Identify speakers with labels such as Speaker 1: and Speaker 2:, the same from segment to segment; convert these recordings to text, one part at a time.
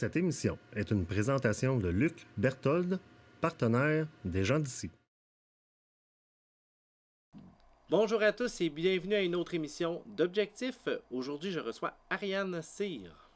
Speaker 1: Cette émission est une présentation de Luc Berthold, partenaire des gens d'ici.
Speaker 2: Bonjour à tous et bienvenue à une autre émission d'Objectif. Aujourd'hui, je reçois Ariane Cyr.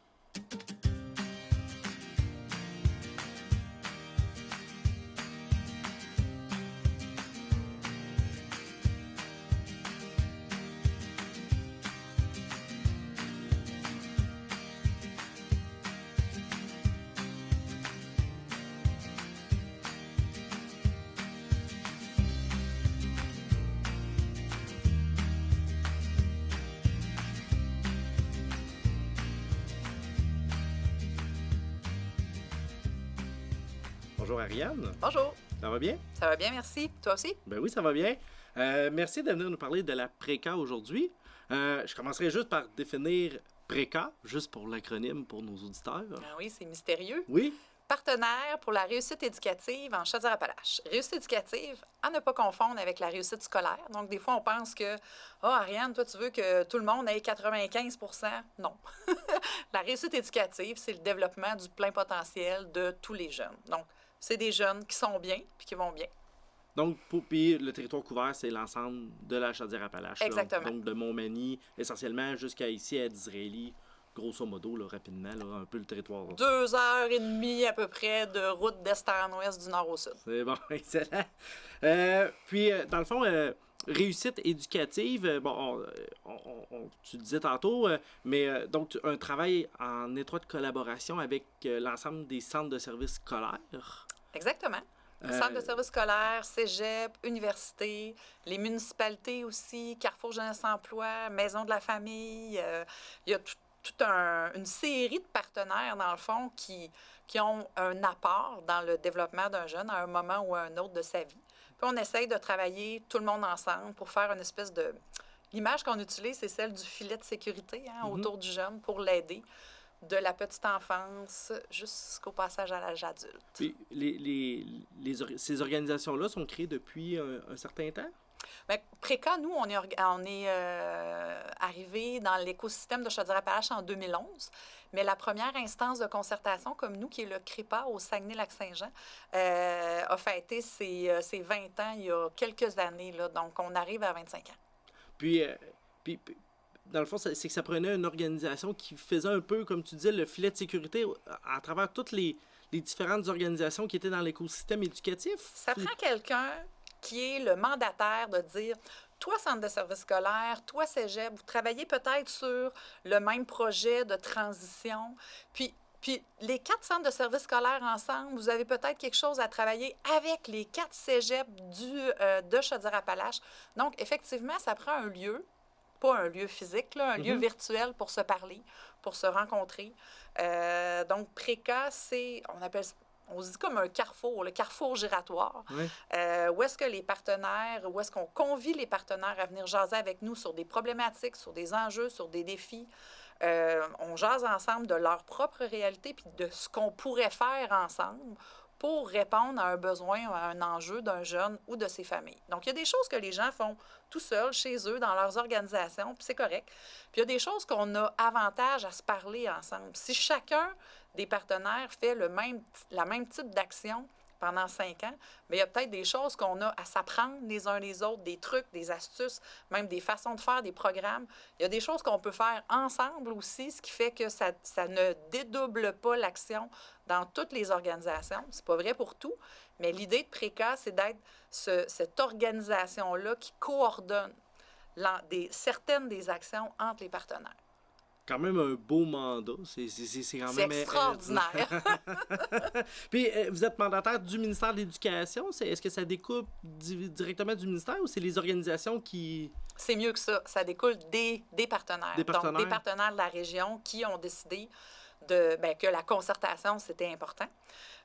Speaker 2: Bonjour Ariane.
Speaker 3: Bonjour.
Speaker 2: Ça va bien?
Speaker 3: Ça va bien, merci. Toi aussi?
Speaker 2: Ben oui, ça va bien. Merci de venir nous parler de la PRECA aujourd'hui. Je commencerai juste par définir PRECA, juste pour l'acronyme pour nos auditeurs.
Speaker 3: Ah oui, c'est mystérieux.
Speaker 2: Oui.
Speaker 3: Partenaire pour la réussite éducative en Chaudière-Appalaches. Réussite éducative, à ne pas confondre avec la réussite scolaire. Donc, des fois, on pense que, Ariane, toi, tu veux que tout le monde ait 95 %. Non. La réussite éducative, c'est le développement du plein potentiel de tous les jeunes. Donc, c'est des jeunes qui sont bien puis qui vont bien.
Speaker 2: Donc, puis le territoire couvert, c'est l'ensemble de la Chaudière-Appalaches.
Speaker 3: Exactement.
Speaker 2: Donc, de Montmagny, essentiellement, jusqu'à ici, à Disraeli, grosso modo, là, rapidement, là, un peu le territoire.
Speaker 3: 2h30 à peu près de route d'est en ouest, du nord au sud.
Speaker 2: C'est bon, excellent. Puis, dans le fond, réussite éducative, bon, tu disais tantôt, mais donc un travail en étroite collaboration avec l'ensemble des centres de services scolaires.
Speaker 3: Exactement. Centre de services scolaires, cégep, université, les municipalités aussi, Carrefour Jeunesse Emploi, Maison de la famille. Il y a toute une série de partenaires, dans le fond, qui ont un apport dans le développement d'un jeune à un moment ou à un autre de sa vie. Puis on essaye de travailler tout le monde ensemble pour faire une espèce de... L'image qu'on utilise, c'est celle du filet de sécurité autour du jeune pour l'aider de la petite enfance jusqu'au passage à l'âge adulte.
Speaker 2: Puis ces organisations-là sont créées depuis un certain temps?
Speaker 3: Bien, PRECA, nous, on est arrivé dans l'écosystème de Chaudière-Appalaches en 2011, mais la première instance de concertation, comme nous, qui est le CREPA au Saguenay-Lac-Saint-Jean, a fêté ses 20 ans il y a quelques années, là, donc on arrive à 25 ans.
Speaker 2: Puis dans le fond, c'est que ça prenait une organisation qui faisait un peu, comme tu disais, le filet de sécurité à travers toutes les différentes organisations qui étaient dans l'écosystème éducatif.
Speaker 3: Ça prend quelqu'un qui est le mandataire de dire, toi, centre de services scolaires, toi, cégep, vous travaillez peut-être sur le même projet de transition, puis les 4 centres de services scolaires ensemble, vous avez peut-être quelque chose à travailler avec les 4 cégeps de Chaudière-Appalaches. Donc, effectivement, ça prend un lieu, pas un lieu physique, là, un lieu virtuel pour se parler, pour se rencontrer. Donc, PRECA, on se dit comme un carrefour, le carrefour giratoire,
Speaker 2: oui.
Speaker 3: Où est-ce que les partenaires, où est-ce qu'on convie les partenaires à venir jaser avec nous sur des problématiques, sur des enjeux, sur des défis. On jase ensemble de leur propre réalité puis de ce qu'on pourrait faire ensemble pour répondre à un besoin ou à un enjeu d'un jeune ou de ses familles. Donc, il y a des choses que les gens font tout seuls, chez eux, dans leurs organisations, puis c'est correct. Puis il y a des choses qu'on a avantage à se parler ensemble. Si chacun des partenaires fait la même type d'action pendant 5 ans, mais il y a peut-être des choses qu'on a à s'apprendre les uns les autres, des trucs, des astuces, même des façons de faire, des programmes. Il y a des choses qu'on peut faire ensemble aussi, ce qui fait que ça ne dédouble pas l'action dans toutes les organisations. C'est pas vrai pour tout, mais l'idée de PRECA, c'est d'être cette organisation-là qui coordonne certaines des actions entre les partenaires.
Speaker 2: Quand même un beau mandat. C'est quand même
Speaker 3: extraordinaire.
Speaker 2: Puis, vous êtes mandataire du ministère de l'Éducation. Est-ce que ça découpe directement du ministère ou c'est les organisations qui...
Speaker 3: C'est mieux que ça. Ça découle des partenaires.
Speaker 2: Des partenaires.
Speaker 3: Donc, des partenaires de la région qui ont décidé que la concertation, c'était important.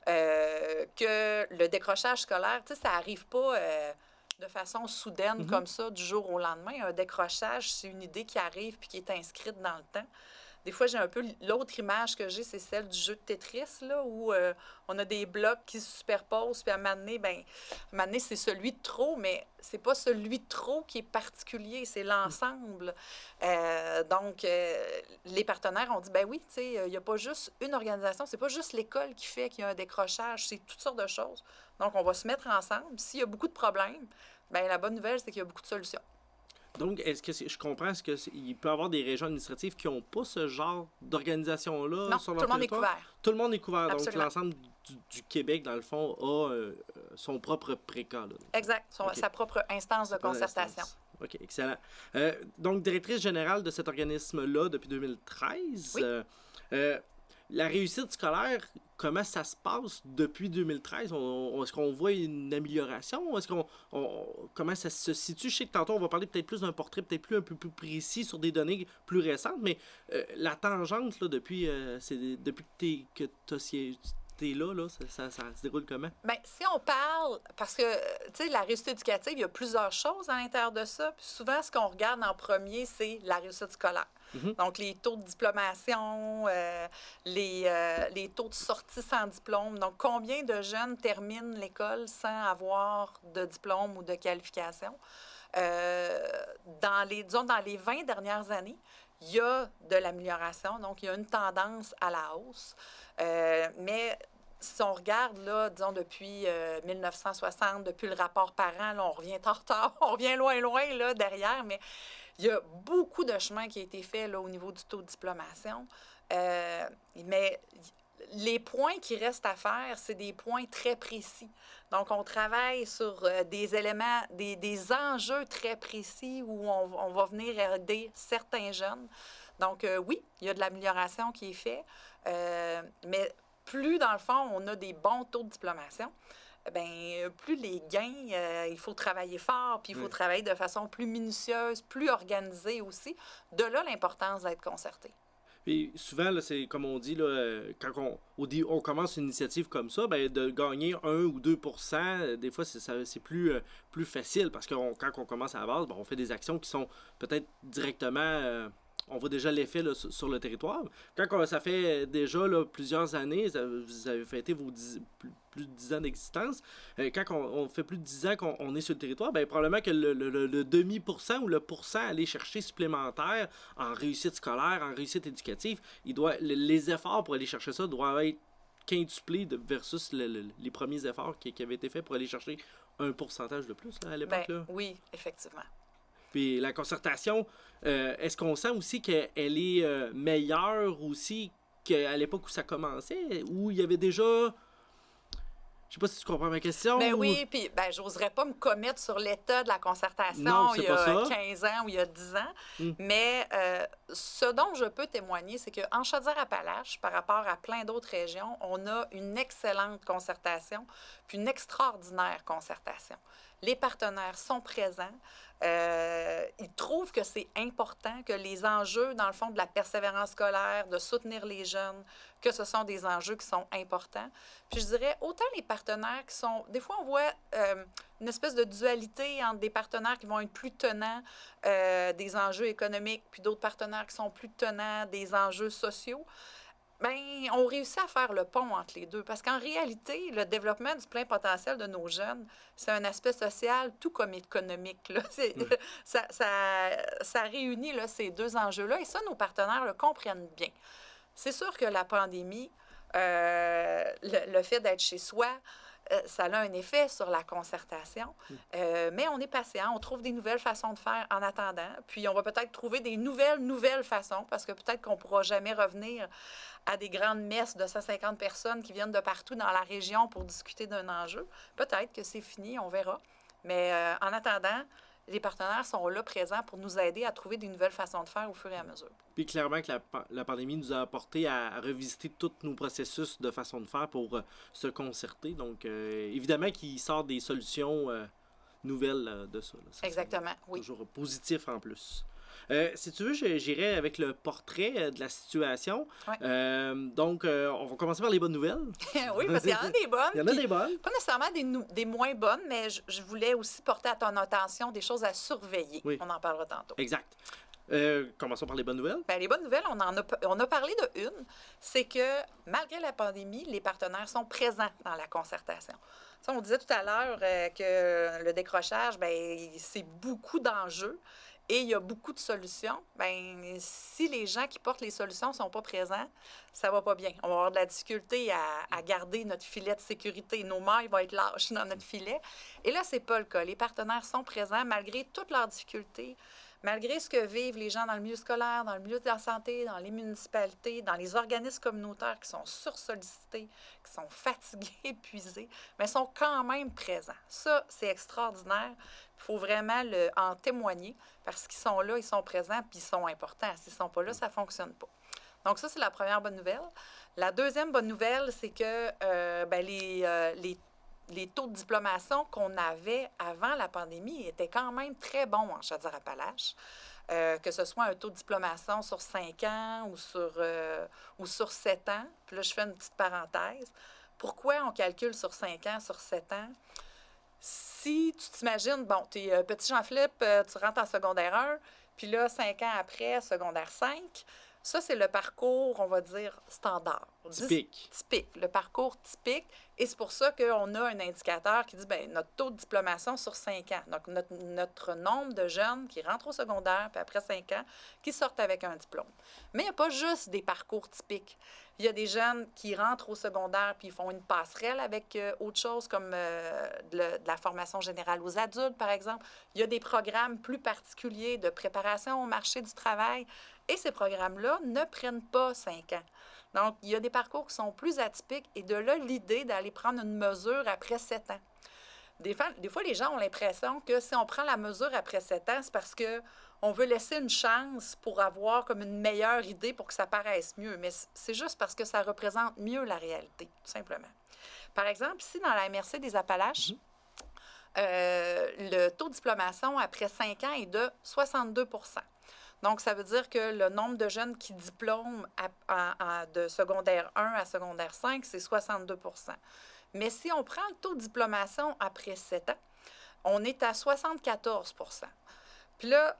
Speaker 3: Que le décrochage scolaire, tu sais, ça n'arrive pas... de façon soudaine, comme ça, du jour au lendemain. Un décrochage, c'est une idée qui arrive puis qui est inscrite dans le temps. des fois, j'ai un peu l'autre image que j'ai, c'est celle du jeu de Tetris, là, où on a des blocs qui se superposent, puis à un moment donné, c'est celui de trop, mais c'est pas celui de trop qui est particulier, c'est l'ensemble. Donc, les partenaires ont dit, ben oui, tu sais, il n'y a pas juste une organisation, c'est pas juste l'école qui fait qu'il y a un décrochage, c'est toutes sortes de choses. Donc, on va se mettre ensemble. S'il y a beaucoup de problèmes, ben la bonne nouvelle, c'est qu'il y a beaucoup de solutions.
Speaker 2: Donc, je comprends, qu'il peut y avoir des régions administratives qui n'ont pas ce genre d'organisation-là
Speaker 3: Non,
Speaker 2: sur
Speaker 3: tout
Speaker 2: leur
Speaker 3: le monde est
Speaker 2: territoire?
Speaker 3: couvert.
Speaker 2: Tout le monde est couvert.
Speaker 3: Absolument.
Speaker 2: Donc, l'ensemble du Québec, dans le fond, a son propre préca. Là.
Speaker 3: Exact.
Speaker 2: OK.
Speaker 3: Sa propre instance de concertation.
Speaker 2: OK, excellent. Donc, directrice générale de cet organisme-là depuis 2013.
Speaker 3: Oui.
Speaker 2: La réussite scolaire, comment ça se passe depuis 2013? Est-ce qu'on voit une amélioration? Comment ça se situe? Je sais que tantôt, on va parler peut-être plus d'un portrait un peu plus précis sur des données plus récentes, mais la tangente, là, depuis que t'es là, ça se déroule comment?
Speaker 3: Bien, si on parle, parce que, tu sais, la réussite éducative, il y a plusieurs choses à l'intérieur de ça. Puis souvent, ce qu'on regarde en premier, c'est la réussite scolaire.
Speaker 2: Mm-hmm.
Speaker 3: Donc, les taux de diplomation, les taux de sortie sans diplôme. Donc, combien de jeunes terminent l'école sans avoir de diplôme ou de qualification? Dans les 20 dernières années, il y a de l'amélioration. Donc, il y a une tendance à la hausse. Mais si on regarde, là, disons, depuis 1960, depuis le rapport parent, là, on revient en retard, on revient loin, là, derrière, mais il y a beaucoup de chemin qui a été fait, là, au niveau du taux de diplomation. Mais les points qui restent à faire, c'est des points très précis. Donc, on travaille sur des éléments, des enjeux très précis où on va venir aider certains jeunes. Donc, oui, il y a de l'amélioration qui est faite, mais plus, dans le fond, on a des bons taux de diplomation, bien, plus les gains, il faut travailler fort, puis il faut travailler de façon plus minutieuse, plus organisée aussi. De là, l'importance d'être concerté.
Speaker 2: Puis souvent, là, c'est comme on dit, là, quand on commence une initiative comme ça, ben, de gagner 1 ou 2 des fois, c'est plus facile parce que quand on commence à la base, ben, on fait des actions qui sont peut-être directement... on voit déjà l'effet là, sur le territoire. Quand ça fait déjà là, plusieurs années, vous avez fêté vos plus de 10 ans d'existence, quand on fait plus de 10 ans qu'on est sur le territoire, bien, probablement que le demi-pourcent ou le pourcent à aller chercher supplémentaire en réussite scolaire, en réussite éducative, les efforts pour aller chercher ça doivent être quintuplés versus les premiers efforts qui avaient été faits pour aller chercher un pourcentage de plus là, à l'époque.
Speaker 3: Bien, oui, effectivement.
Speaker 2: Puis la concertation, est-ce qu'on sent aussi qu'elle est meilleure aussi qu'à l'époque où ça commençait, où il y avait déjà... Je sais pas si tu comprends ma question.
Speaker 3: Ben oui, puis j'oserais pas me commettre sur l'état de la concertation
Speaker 2: non,
Speaker 3: il y a 15 ans ou il y a 10 ans, mais ce dont je peux témoigner, c'est qu'en Chaudière-Appalaches, par rapport à plein d'autres régions, on a une excellente concertation, puis une extraordinaire concertation. Les partenaires sont présents. Ils trouvent que c'est important, que les enjeux, dans le fond, de la persévérance scolaire, de soutenir les jeunes, que ce sont des enjeux qui sont importants. Puis je dirais, autant les partenaires qui sont... Des fois, on voit une espèce de dualité entre des partenaires qui vont être plus tenants des enjeux économiques, puis d'autres partenaires qui sont plus tenants des enjeux sociaux. Bien, on réussit à faire le pont entre les deux. Parce qu'en réalité, le développement du plein potentiel de nos jeunes, c'est un aspect social tout comme économique. Là. Ça réunit là, ces deux enjeux-là. Et ça, nos partenaires le comprennent bien. C'est sûr que la pandémie, le fait d'être chez soi, ça a un effet sur la concertation. Mais on est patient, on trouve des nouvelles façons de faire en attendant. Puis on va peut-être trouver des nouvelles façons, parce que peut-être qu'on ne pourra jamais revenir à des grandes messes de 150 personnes qui viennent de partout dans la région pour discuter d'un enjeu. Peut-être que c'est fini, on verra. Mais en attendant, les partenaires sont là présents pour nous aider à trouver des nouvelles façons de faire au fur et à mesure.
Speaker 2: Puis clairement que la pandémie nous a apporté à revisiter tous nos processus de façon de faire pour se concerter. Donc, évidemment qu'il sort des solutions nouvelles de ça. Ça.
Speaker 3: Exactement, oui.
Speaker 2: Toujours positif en plus. Si tu veux, j'irai avec le portrait de la situation.
Speaker 3: Ouais.
Speaker 2: Donc, on va commencer par les bonnes nouvelles.
Speaker 3: Oui, parce qu'il y en a des bonnes.
Speaker 2: Il y en a des bonnes.
Speaker 3: Pas nécessairement des moins bonnes, mais je voulais aussi porter à ton attention des choses à surveiller.
Speaker 2: Oui.
Speaker 3: On en parlera tantôt.
Speaker 2: Exact. Commençons par les bonnes nouvelles.
Speaker 3: Bien, les bonnes nouvelles, on a parlé de une, c'est que malgré la pandémie, les partenaires sont présents dans la concertation. Tu sais, on disait tout à l'heure que le décrochage, bien, c'est beaucoup d'enjeux et il y a beaucoup de solutions. Bien, si les gens qui portent les solutions ne sont pas présents, ça va pas bien. On va avoir de la difficulté à garder notre filet de sécurité. Nos mailles vont être lâches dans notre filet. Et là, c'est pas le cas. Les partenaires sont présents malgré toutes leurs difficultés. Malgré ce que vivent les gens dans le milieu scolaire, dans le milieu de la santé, dans les municipalités, dans les organismes communautaires qui sont sursollicités, qui sont fatigués, épuisés, mais sont quand même présents. Ça, c'est extraordinaire. Il faut vraiment en témoigner parce qu'ils sont là, ils sont présents, puis ils sont importants. S'ils ne sont pas là, ça ne fonctionne pas. Donc ça, c'est la première bonne nouvelle. La deuxième bonne nouvelle, c'est que les taux de diplomation qu'on avait avant la pandémie étaient quand même très bons en Chaudière-Appalaches. Que ce soit un taux de diplomation sur 5 ans ou sur 7 ans. Puis là, je fais une petite parenthèse. Pourquoi on calcule sur 5 ans, sur 7 ans? Si tu t'imagines, bon, tu es petit Jean-Philippe, tu rentres en secondaire 1, puis là, 5 ans après, secondaire 5, ça, c'est le parcours, on va dire, standard.
Speaker 2: Typique.
Speaker 3: Typique, le parcours typique. Et c'est pour ça qu'on a un indicateur qui dit, bien, notre taux de diplomation sur 5 ans. Donc, notre nombre de jeunes qui rentrent au secondaire, puis après 5 ans, qui sortent avec un diplôme. Mais il n'y a pas juste des parcours typiques. Il y a des jeunes qui rentrent au secondaire puis ils font une passerelle avec autre chose comme de la formation générale aux adultes, par exemple. Il y a des programmes plus particuliers de préparation au marché du travail. Et ces programmes-là ne prennent pas 5 ans. Donc, il y a des parcours qui sont plus atypiques et de là, l'idée d'aller prendre une mesure après 7 ans. Des fois, les gens ont l'impression que si on prend la mesure après 7 ans, c'est parce qu'on veut laisser une chance pour avoir comme une meilleure idée pour que ça paraisse mieux. Mais c'est juste parce que ça représente mieux la réalité, tout simplement. Par exemple, ici, dans la MRC des Appalaches, le taux de diplomation après 5 ans est de 62 %. Donc, ça veut dire que le nombre de jeunes qui diplôment de secondaire 1 à secondaire 5, c'est 62 %. Mais si on prend le taux de diplomation après 7 ans, on est à 74 %. Puis là,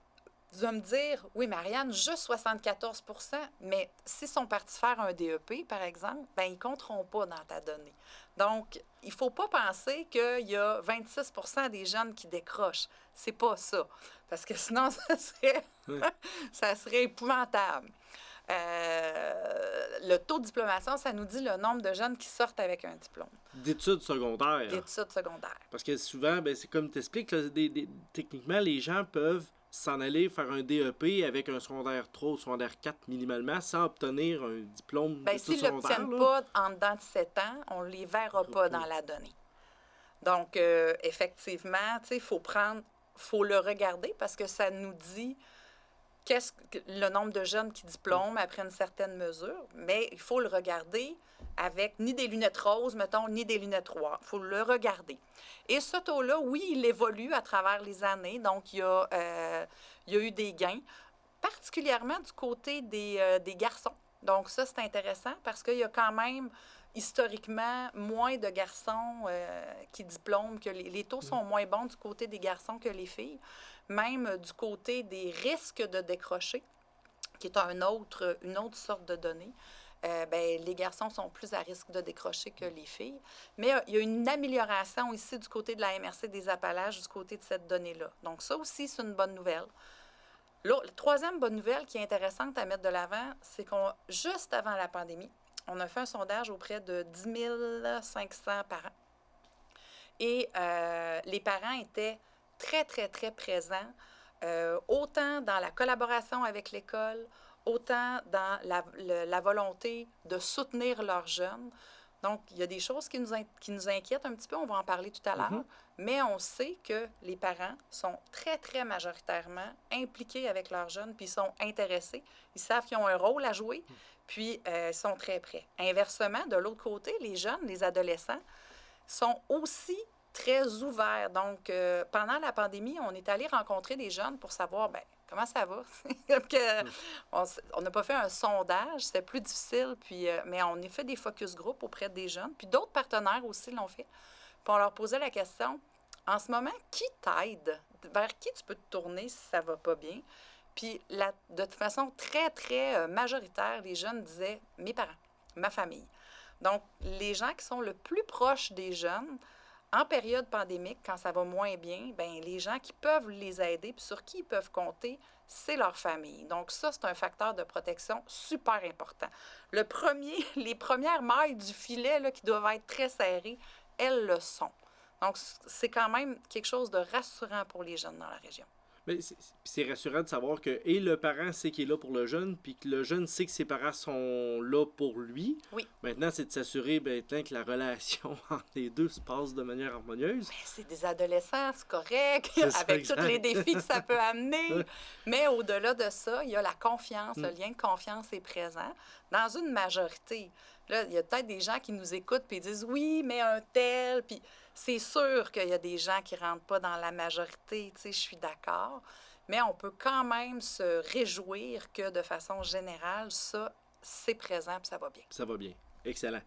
Speaker 3: tu vas me dire, oui, Marianne, juste 74 %, mais s'ils sont partis faire un DEP, par exemple, bien, ils ne compteront pas dans ta donnée. Donc, il ne faut pas penser qu'il y a 26 % des jeunes qui décrochent. C'est pas ça. Parce que sinon, ça serait épouvantable. Le taux de diplomation, ça nous dit le nombre de jeunes qui sortent avec un diplôme.
Speaker 2: D'études secondaires.
Speaker 3: D'études secondaires.
Speaker 2: Parce que souvent, ben, c'est comme tu expliques, techniquement, les gens peuvent s'en aller faire un DEP avec un secondaire 3 ou secondaire 4 minimalement sans obtenir un diplôme
Speaker 3: bien,
Speaker 2: d'études
Speaker 3: secondaires. S'ils ne l'obtiennent pas en dedans de 7 ans, on ne les verra pas dans la donnée. Donc, effectivement, il faut le regarder parce que ça nous dit le nombre de jeunes qui diplôment après une certaine mesure, mais il faut le regarder avec ni des lunettes roses, mettons, ni des lunettes noires. Il faut le regarder. Et ce taux-là, oui, il évolue à travers les années, donc il y a eu des gains, particulièrement du côté des garçons. Donc ça, c'est intéressant parce qu'il y a quand même historiquement moins de garçons qui diplôment, que les taux sont moins bons du côté des garçons que les filles, même du côté des risques de décrocher, qui est une autre sorte de données. Les garçons sont plus à risque de décrocher que les filles. Mais il y a une amélioration ici du côté de la MRC des Appalaches, du côté de cette donnée-là. Donc ça aussi, c'est une bonne nouvelle. La troisième bonne nouvelle qui est intéressante à mettre de l'avant, c'est juste avant la pandémie, on a fait un sondage auprès de 10 500 parents. Et les parents étaient très, très, très présents, autant dans la collaboration avec l'école, autant dans la volonté de soutenir leurs jeunes. Donc, il y a des choses qui nous inquiètent un petit peu, on va en parler tout à l'heure, mais on sait que les parents sont très, très majoritairement impliqués avec leurs jeunes, puis ils sont intéressés. Ils savent qu'ils ont un rôle à jouer, puis ils sont très prêts. Inversement, de l'autre côté, les jeunes, les adolescents, sont aussi très ouverts. Donc, pendant la pandémie, on est allé rencontrer des jeunes pour savoir, bien, comment ça va? On n'a pas fait un sondage, c'était plus difficile, mais on a fait des focus group auprès des jeunes, puis d'autres partenaires aussi l'ont fait. Puis on leur posait la question, en ce moment, qui t'aide? Vers qui tu peux te tourner si ça ne va pas bien? Puis de toute façon très, très majoritaire, les jeunes disaient « mes parents, ma famille ». Donc, les gens qui sont le plus proches des jeunes, en période pandémique, quand ça va moins bien, bien, les gens qui peuvent les aider puis sur qui ils peuvent compter, c'est leur famille. Donc, ça, c'est un facteur de protection super important. Les premières mailles du filet là, qui doivent être très serrées, elles le sont. Donc, c'est quand même quelque chose de rassurant pour les jeunes dans la région.
Speaker 2: Mais c'est rassurant de savoir que et le parent sait qu'il est là pour le jeune, puis que le jeune sait que ses parents sont là pour lui.
Speaker 3: Oui.
Speaker 2: Maintenant, c'est de s'assurer que la relation entre les deux se passe de manière harmonieuse.
Speaker 3: Mais c'est des adolescents, c'est correct,
Speaker 2: C'est
Speaker 3: avec
Speaker 2: ça,
Speaker 3: tous les défis que ça peut amener. Mais au-delà de ça, il y a la confiance. Le lien de confiance est présent dans une majorité. Là, il y a peut-être des gens qui nous écoutent et disent « Oui, mais un tel... » Puis c'est sûr qu'il y a des gens qui ne rentrent pas dans la majorité, tu sais, je suis d'accord. Mais on peut quand même se réjouir que, de façon générale, ça, c'est présent et ça va bien.
Speaker 2: Ça va bien. Excellent.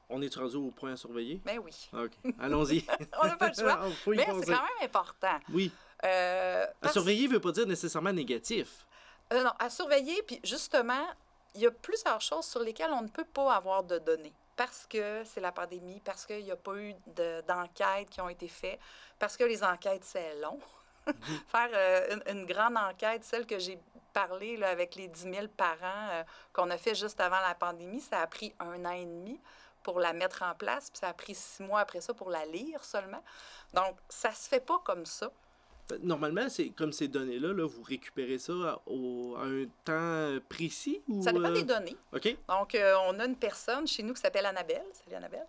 Speaker 2: On est rendu au point à surveiller?
Speaker 3: Ben oui.
Speaker 2: OK. Allons-y.
Speaker 3: On n'a pas le choix.
Speaker 2: Faut y
Speaker 3: Mais
Speaker 2: penser.
Speaker 3: c'est quand même important.
Speaker 2: Oui. À surveiller ne veut pas dire nécessairement négatif.
Speaker 3: Non, à surveiller, puis justement, il y a plusieurs choses sur lesquelles on ne peut pas avoir de données. Parce que c'est la pandémie, parce qu'il n'y a pas eu d'enquêtes qui ont été faites, parce que les enquêtes, c'est long. Faire une grande enquête, celle que j'ai parlé là, avec les 10 000 parents qu'on a fait juste avant la pandémie, ça a pris 1 an et demi pour la mettre en place, puis ça a pris 6 mois après ça pour la lire seulement. Donc, ça se fait pas comme ça.
Speaker 2: Normalement, c'est comme ces données-là, là, vous récupérez ça à un temps précis? Ou,
Speaker 3: Ça dépend des données.
Speaker 2: OK.
Speaker 3: Donc, on a une personne chez nous qui s'appelle Annabelle. Salut Annabelle.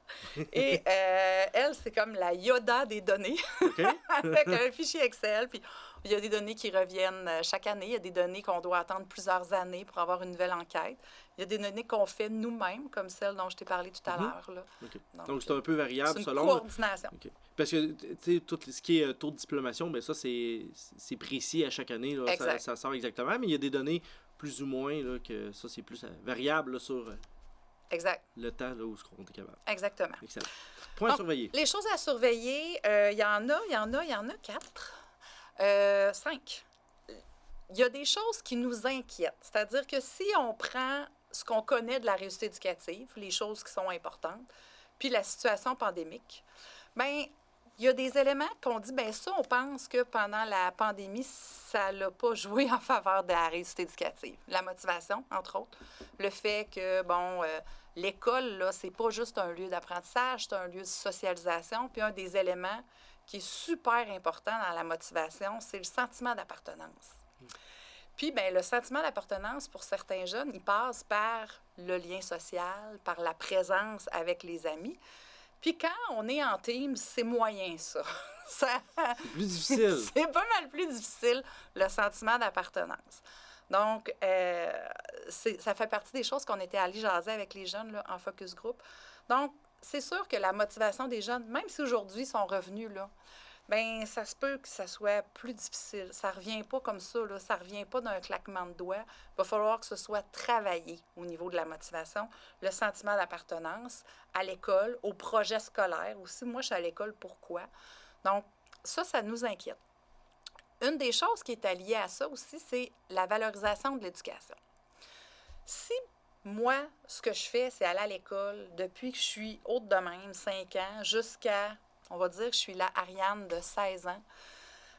Speaker 3: Et elle, c'est comme la Yoda des données.
Speaker 2: OK.
Speaker 3: Avec un fichier Excel. Puis, il y a des données qui reviennent chaque année. Il y a des données qu'on doit attendre plusieurs années pour avoir une nouvelle enquête. Il y a des données qu'on fait nous-mêmes, comme celle dont je t'ai parlé tout à l'heure. Là.
Speaker 2: OK. Donc, c'est un peu variable
Speaker 3: c'est une
Speaker 2: selon...
Speaker 3: coordination.
Speaker 2: OK. Parce que, tu sais, tout ce qui est taux de diplomation, bien ça, c'est précis à chaque année. Là,
Speaker 3: Exact.
Speaker 2: ça sort exactement. Mais il y a des données plus ou moins, là, que ça, c'est plus variable là, sur
Speaker 3: Exact.
Speaker 2: le temps là, où on est capable.
Speaker 3: Exactement.
Speaker 2: Excellent. Point à surveiller.
Speaker 3: Les choses à surveiller, il y en a 4, 5. Il y a des choses qui nous inquiètent. C'est-à-dire que si on prend ce qu'on connaît de la réussite éducative, les choses qui sont importantes, puis la situation pandémique, bien, il y a des éléments qu'on dit, bien ça, on pense que pendant la pandémie, ça n'a pas joué en faveur de la réussite éducative. La motivation, entre autres. Le fait que, bon, l'école, là, c'est pas juste un lieu d'apprentissage, c'est un lieu de socialisation. Puis un des éléments qui est super important dans la motivation, c'est le sentiment d'appartenance. Puis, bien, le sentiment d'appartenance, pour certains jeunes, il passe par le lien social, par la présence avec les amis. Puis quand on est en team, c'est moyen, ça.
Speaker 2: C'est plus difficile.
Speaker 3: C'est pas mal plus difficile, le sentiment d'appartenance. Donc, ça fait partie des choses qu'on était allés jaser avec les jeunes là, en focus group. Donc, c'est sûr que la motivation des jeunes, même si aujourd'hui ils sont revenus, là, bien, ça se peut que ça soit plus difficile. Ça ne revient pas comme ça, là. Ça ne revient pas d'un claquement de doigts. Il va falloir que ce soit travaillé au niveau de la motivation, le sentiment d'appartenance à l'école, au projet scolaire aussi. Moi, je suis à l'école, pourquoi? Donc, ça nous inquiète. Une des choses qui est alliée à ça aussi, c'est la valorisation de l'éducation. Si moi, ce que je fais, c'est aller à l'école depuis que je suis haute de même, 5 ans, jusqu'à... On va dire que je suis la Ariane de 16 ans.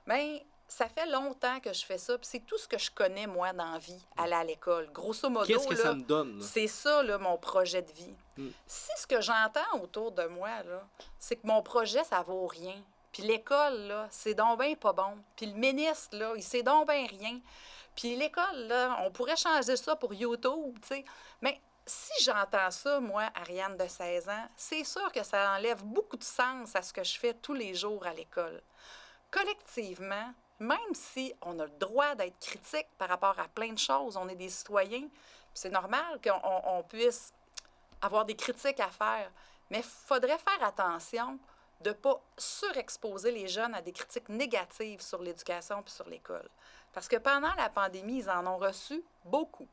Speaker 3: Bien, ça fait longtemps que je fais ça. Puis c'est tout ce que je connais, moi, dans la vie, aller à l'école. Grosso modo,
Speaker 2: Qu'est-ce que
Speaker 3: là,
Speaker 2: ça me donne? Là?
Speaker 3: c'est ça, là, mon projet de vie. Si ce que j'entends autour de moi, là, c'est que mon projet, ça vaut rien. Puis l'école, là, c'est donc bien pas bon. Puis le ministre, là, il sait donc bien rien. Puis l'école, là, on pourrait changer ça pour YouTube, tu sais. Mais si j'entends ça, moi, Ariane de 16 ans, c'est sûr que ça enlève beaucoup de sens à ce que je fais tous les jours à l'école. Collectivement, même si on a le droit d'être critique par rapport à plein de choses, on est des citoyens, c'est normal qu'on puisse avoir des critiques à faire, mais il faudrait faire attention de ne pas surexposer les jeunes à des critiques négatives sur l'éducation et sur l'école. Parce que pendant la pandémie, ils en ont reçu beaucoup.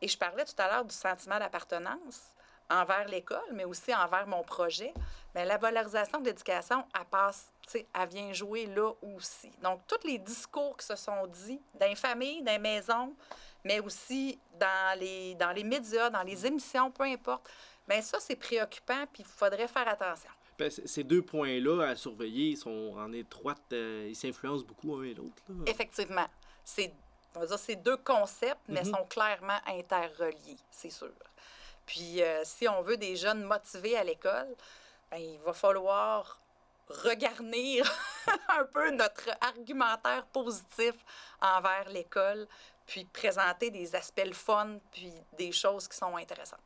Speaker 3: Et je parlais tout à l'heure du sentiment d'appartenance. envers l'école, mais aussi envers mon projet, bien, la valorisation de l'éducation, elle passe, elle vient jouer là aussi. Donc, tous les discours qui se sont dits dans les familles, dans les maisons, mais aussi dans les médias, dans les émissions, peu importe, bien ça, c'est préoccupant, puis il faudrait faire attention.
Speaker 2: Ben, ces deux points-là à surveiller, ils sont en étroite... ils s'influencent beaucoup un et l'autre. Là.
Speaker 3: Effectivement. On va dire c'est deux concepts, mais sont clairement interreliés, c'est sûr. Puis, si on veut des jeunes motivés à l'école, bien, il va falloir regarnir un peu notre argumentaire positif envers l'école, puis présenter des aspects le fun, puis des choses qui sont intéressantes.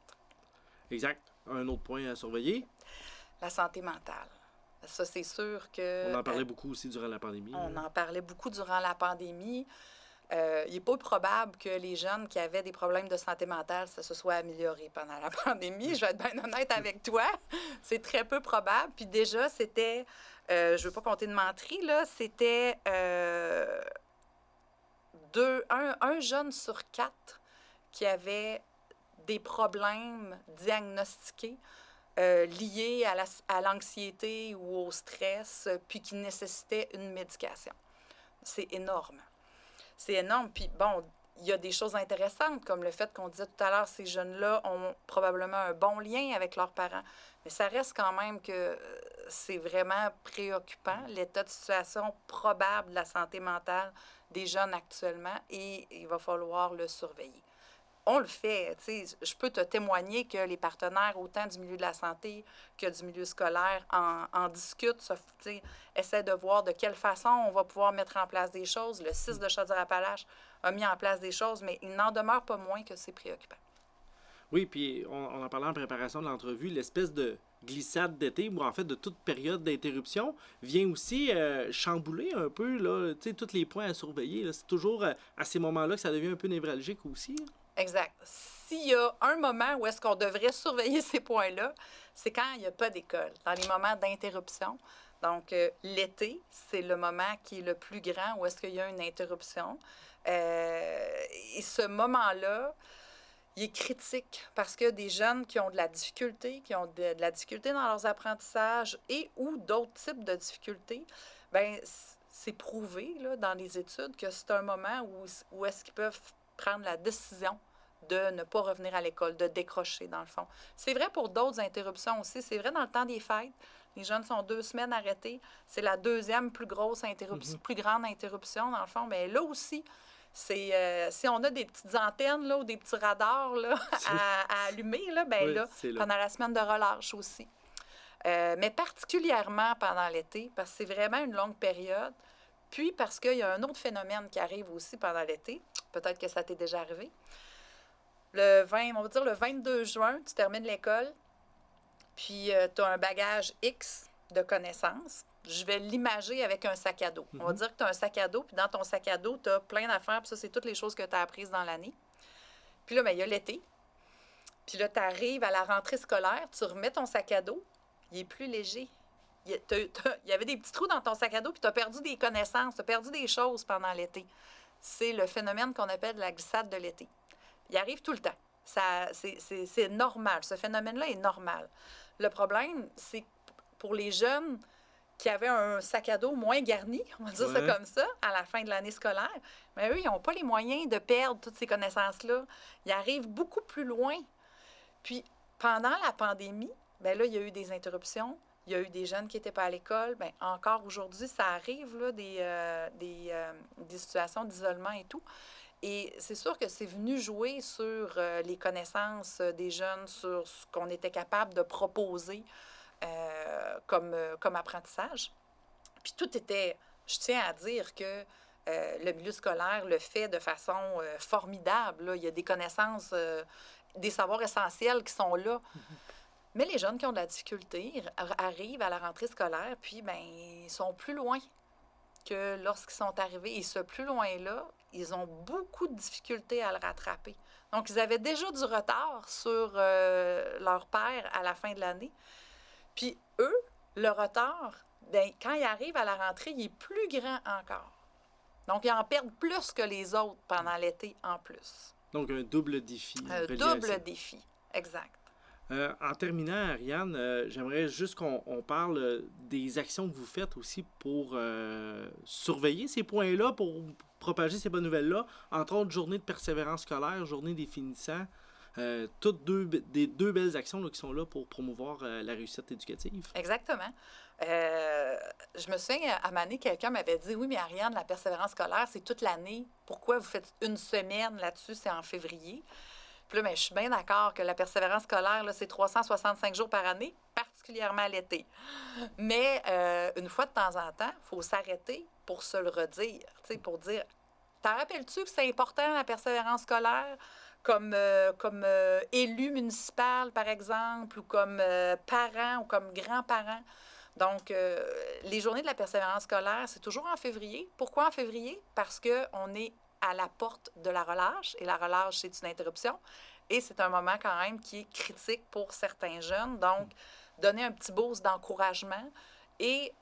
Speaker 2: Exact. Un autre point à surveiller.
Speaker 3: La santé mentale. Ça, c'est sûr que...
Speaker 2: On en parlait beaucoup aussi durant la pandémie.
Speaker 3: On en parlait beaucoup durant la pandémie. Il n'est pas probable que les jeunes qui avaient des problèmes de santé mentale, ça se soit amélioré pendant la pandémie. Je vais être bien honnête avec toi. C'est très peu probable. Puis déjà, c'était... je ne veux pas compter de menterie, là. C'était un jeune sur 4 qui avait des problèmes diagnostiqués liés à l'anxiété ou au stress, puis qui nécessitaient une médication. C'est énorme. C'est énorme. Puis bon, il y a des choses intéressantes, comme le fait qu'on disait tout à l'heure, ces jeunes-là ont probablement un bon lien avec leurs parents. Mais ça reste quand même que c'est vraiment préoccupant, l'état de situation probable de la santé mentale des jeunes actuellement, et il va falloir le surveiller. On le fait. Je peux te témoigner que les partenaires, autant du milieu de la santé que du milieu scolaire, en discutent, essaient de voir de quelle façon on va pouvoir mettre en place des choses. Le CIS de Chaudière-Appalaches a mis en place des choses, mais il n'en demeure pas moins que c'est préoccupant.
Speaker 2: Oui, puis on en parlait en préparation de l'entrevue, l'espèce de glissade d'été, ou en fait de toute période d'interruption, vient aussi chambouler un peu là, tous les points à surveiller. Là. C'est toujours à ces moments-là que ça devient un peu névralgique aussi. Hein.
Speaker 3: Exact. S'il y a un moment où est-ce qu'on devrait surveiller ces points-là, c'est quand il n'y a pas d'école, dans les moments d'interruption. Donc, l'été, c'est le moment qui est le plus grand où est-ce qu'il y a une interruption. Et ce moment-là, il est critique parce que des jeunes qui ont de la difficulté, qui ont de la difficulté dans leurs apprentissages et ou d'autres types de difficultés, bien, c'est prouvé là, dans les études que c'est un moment où est-ce qu'ils peuvent prendre la décision de ne pas revenir à l'école, de décrocher, dans le fond. C'est vrai pour d'autres interruptions aussi. C'est vrai dans le temps des fêtes. Les jeunes sont 2 semaines arrêtés. C'est la deuxième plus grosse interruption, plus grande interruption, dans le fond. Mais là aussi, c'est si on a des petites antennes là, ou des petits radars là, à allumer, là, bien
Speaker 2: oui,
Speaker 3: là, pendant la semaine de relâche aussi. Mais particulièrement pendant l'été, parce que c'est vraiment une longue période. Puis parce qu'il y a un autre phénomène qui arrive aussi pendant l'été. Peut-être que ça t'est déjà arrivé. On va dire le 22 juin, tu termines l'école, puis tu as un bagage X de connaissances. Je vais l'imager avec un sac à dos. On va dire que tu as un sac à dos, puis dans ton sac à dos, tu as plein d'affaires, puis ça, c'est toutes les choses que tu as apprises dans l'année. Puis là, bien, il y a l'été. Puis là, tu arrives à la rentrée scolaire, tu remets ton sac à dos, il est plus léger. Il y avait des petits trous dans ton sac à dos, puis tu as perdu des connaissances, tu as perdu des choses pendant l'été. C'est le phénomène qu'on appelle la glissade de l'été. Il arrive tout le temps. C'est normal. Ce phénomène-là est normal. Le problème, c'est que pour les jeunes qui avaient un sac à dos moins garni, on va dire ça comme ça, à la fin de l'année scolaire, mais eux, ils n'ont pas les moyens de perdre toutes ces connaissances-là. Ils arrivent beaucoup plus loin. Puis, pendant la pandémie, bien là, il y a eu des interruptions. Il y a eu des jeunes qui n'étaient pas à l'école. Bien, encore aujourd'hui, ça arrive, là, des situations d'isolement et tout. Et c'est sûr que c'est venu jouer sur les connaissances des jeunes, sur ce qu'on était capable de proposer comme apprentissage. Puis tout était... Je tiens à dire que le milieu scolaire le fait de façon formidable. Là. Il y a des connaissances, des savoirs essentiels qui sont là. Mais les jeunes qui ont de la difficulté arrivent à la rentrée scolaire, puis ben, ils sont plus loin que lorsqu'ils sont arrivés. Et ce plus loin-là, ils ont beaucoup de difficultés à le rattraper. Donc, ils avaient déjà du retard sur leur père à la fin de l'année. Puis eux, le retard, ben, quand ils arrivent à la rentrée, il est plus grand encore. Donc, ils en perdent plus que les autres pendant l'été en plus.
Speaker 2: Donc, un double défi.
Speaker 3: Un double défi, exact.
Speaker 2: En terminant, Ariane, j'aimerais juste qu'on parle des actions que vous faites aussi pour surveiller ces points-là, pour propager ces bonnes nouvelles-là. Entre autres, journée de persévérance scolaire, journée des finissants. Toutes des deux belles actions là, qui sont là pour promouvoir la réussite éducative.
Speaker 3: Exactement. Je me souviens, à Mané, quelqu'un m'avait dit, oui, mais Ariane, la persévérance scolaire, c'est toute l'année. Pourquoi vous faites une semaine là-dessus, c'est en février? Puis là, je suis bien d'accord que la persévérance scolaire, là, c'est 365 jours par année, particulièrement l'été. Mais une fois de temps en temps, il faut s'arrêter pour se le redire, pour dire, t'en rappelles-tu que c'est important, la persévérance scolaire? Comme élu municipal, par exemple, ou comme parent ou comme grand-parent. Donc, les journées de la persévérance scolaire, c'est toujours en février. Pourquoi en février? Parce qu'on est à la porte de la relâche, et la relâche, c'est une interruption, et c'est un moment quand même qui est critique pour certains jeunes. Donc, donner un petit boost d'encouragement et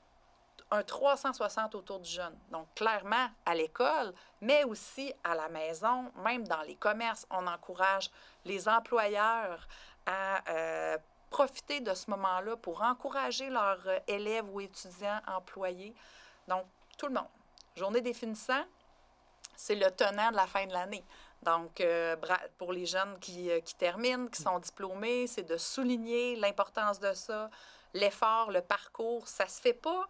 Speaker 3: un 360 autour du jeune. Donc, clairement, à l'école, mais aussi à la maison, même dans les commerces, on encourage les employeurs à profiter de ce moment-là pour encourager leurs élèves ou étudiants employés. Donc, tout le monde. Journée des finissants, c'est le tenant de la fin de l'année. Donc, pour les jeunes qui terminent, qui sont diplômés, c'est de souligner l'importance de ça, l'effort, le parcours. Ça se fait pas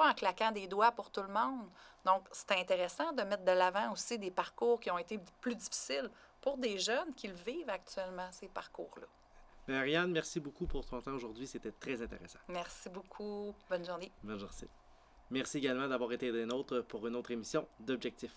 Speaker 3: en claquant des doigts pour tout le monde. Donc, c'est intéressant de mettre de l'avant aussi des parcours qui ont été plus difficiles pour des jeunes qui le vivent actuellement, ces parcours-là.
Speaker 2: Ariane, merci beaucoup pour ton temps aujourd'hui. C'était très intéressant.
Speaker 3: Merci beaucoup. Bonne journée.
Speaker 2: Bonne journée. Merci également d'avoir été des nôtres pour une autre émission d'Objectif.